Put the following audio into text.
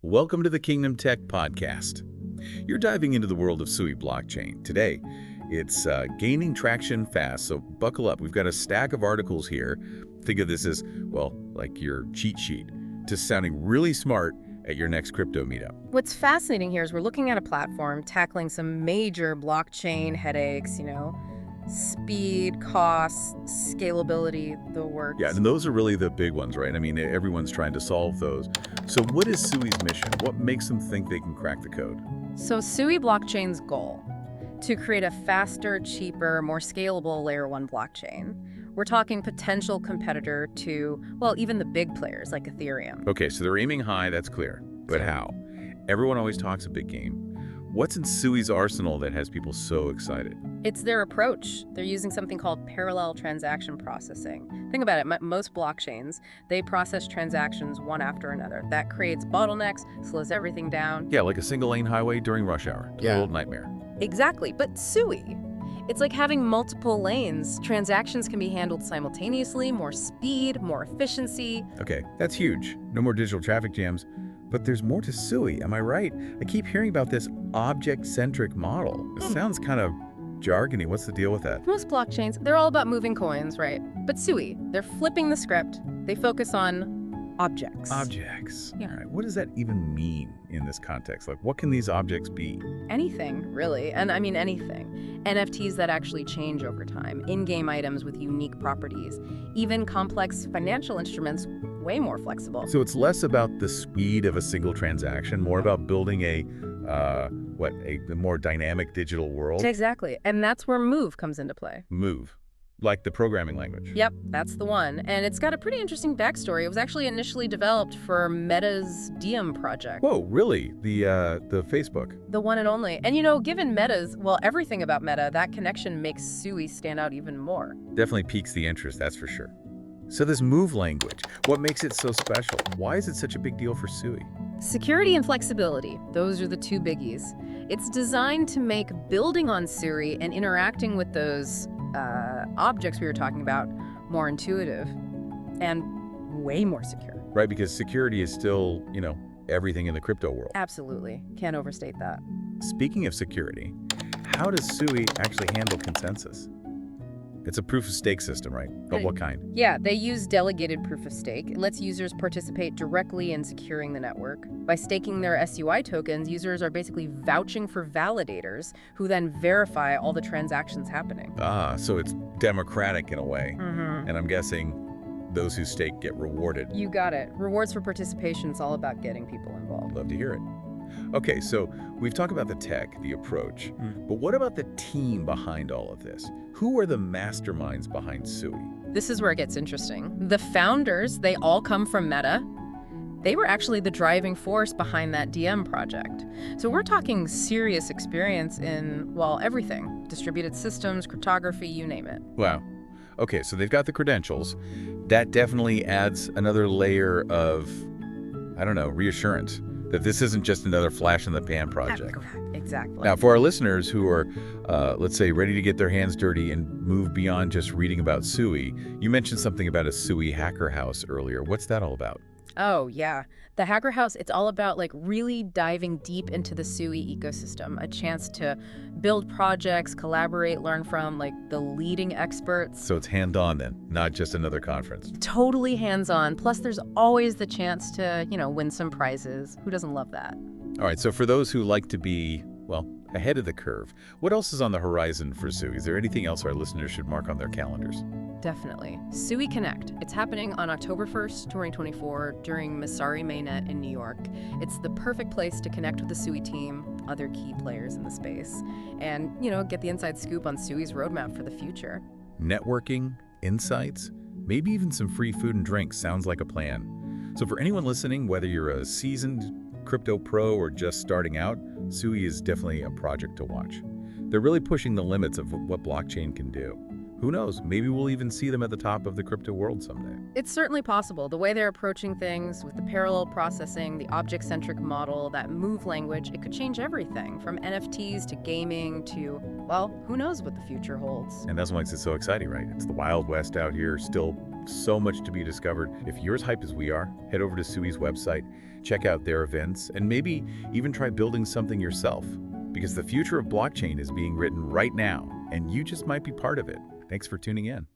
Welcome to the Kingdom Tech Podcast. You're diving into the world of Sui Blockchain. Today, it's gaining traction fast, so buckle up. We've got a stack of articles here. Think of this as, well, like your cheat sheet, just sounding really smart at your next crypto meetup. What's fascinating here is we're looking at a platform tackling some major blockchain headaches, speed, cost, scalability, the works. Yeah, and those are really the big ones, right? I mean, everyone's trying to solve those. So what is Sui's mission? What makes them think they can crack the code? So Sui Blockchain's goal, to create a faster, cheaper, more scalable layer 1 blockchain. We're talking potential competitor to, well, even the big players like Ethereum. Okay, so they're aiming high, that's clear. But how? Everyone always talks a big game. What's in Sui's arsenal that has people so excited? It's their approach. They're using something called parallel transaction processing. Think about it. Most blockchains, they process transactions one after another. That creates bottlenecks, slows everything down. Yeah, like a single-lane highway during rush hour. Yeah. A little nightmare. Exactly. But Sui, it's like having multiple lanes. Transactions can be handled simultaneously, more speed, more efficiency. Okay, that's huge. No more digital traffic jams. But there's more to Sui, am I right? I keep hearing about this object-centric model. It sounds kind of jargony. What's the deal with that? Most blockchains, they're all about moving coins, right? But Sui, they're flipping the script. They focus on objects. Objects. Yeah. All right. What does that even mean in this context? Like, what can these objects be? Anything, really. And I mean anything. NFTs that actually change over time, in-game items with unique properties, even complex financial instruments, way more flexible. So it's less about the speed of a single transaction, more about building a more dynamic digital world? Exactly. And that's where Move comes into play. Move. Like the programming language. Yep, that's the one. And it's got a pretty interesting backstory. It was actually initially developed for Meta's Diem project. Whoa, really? The Facebook? The one and only. And given Meta's, everything about Meta, that connection makes Sui stand out even more. Definitely piques the interest, that's for sure. So this Move language, what makes it so special? Why is it such a big deal for Sui? Security and flexibility, those are the two biggies. It's designed to make building on Sui and interacting with those objects we were talking about more intuitive and way more secure. Right, because security is still, everything in the crypto world. Absolutely. Can't overstate that. Speaking of security, how does Sui actually handle consensus? It's a proof-of-stake system, right? Of what kind? Yeah, they use delegated proof of stake. It lets users participate directly in securing the network. By staking their SUI tokens, users are basically vouching for validators who then verify all the transactions happening. Ah, so it's democratic in a way. Mm-hmm. And I'm guessing those who stake get rewarded. You got it. Rewards for participation is all about getting people involved. Love to hear it. Okay, so we've talked about the tech, the approach, but what about the team behind all of this? Who are the masterminds behind Sui? This is where it gets interesting. The founders, they all come from Meta. They were actually the driving force behind that DM project. So we're talking serious experience in, everything. Distributed systems, cryptography, you name it. Wow. Okay, so they've got the credentials. That definitely adds another layer of, reassurance. That this isn't just another flash-in-the-pan project. Exactly. Now, for our listeners who are, let's say, ready to get their hands dirty and move beyond just reading about Sui, you mentioned something about a Sui Hacker House earlier. What's that all about? Oh, yeah. The Hacker House, it's all about really diving deep into the Sui ecosystem, a chance to build projects, collaborate, learn from the leading experts. So it's hands-on then, not just another conference. Totally hands-on. Plus, there's always the chance to, win some prizes. Who doesn't love that? All right, so for those who like to be, ahead of the curve, what else is on the horizon for Sui? Is there anything else our listeners should mark on their calendars? Definitely. Sui Connect. It's happening on October 1st, 2024 during Masari Mainnet in New York. It's the perfect place to connect with the Sui team, other key players in the space, and, get the inside scoop on Sui's roadmap for the future. Networking, insights, maybe even some free food and drinks sounds like a plan. So for anyone listening, whether you're a seasoned crypto pro or just starting out, Sui is definitely a project to watch. They're really pushing the limits of what blockchain can do. Who knows, maybe we'll even see them at the top of the crypto world someday. It's certainly possible. The way they're approaching things with the parallel processing, the object-centric model, that Move language, it could change everything from NFTs to gaming to, who knows what the future holds. And that's what makes it so exciting, right? It's the Wild West out here, still so much to be discovered. If you're as hyped as we are, head over to Sui's website, check out their events, and maybe even try building something yourself. Because the future of blockchain is being written right now, and you just might be part of it. Thanks for tuning in.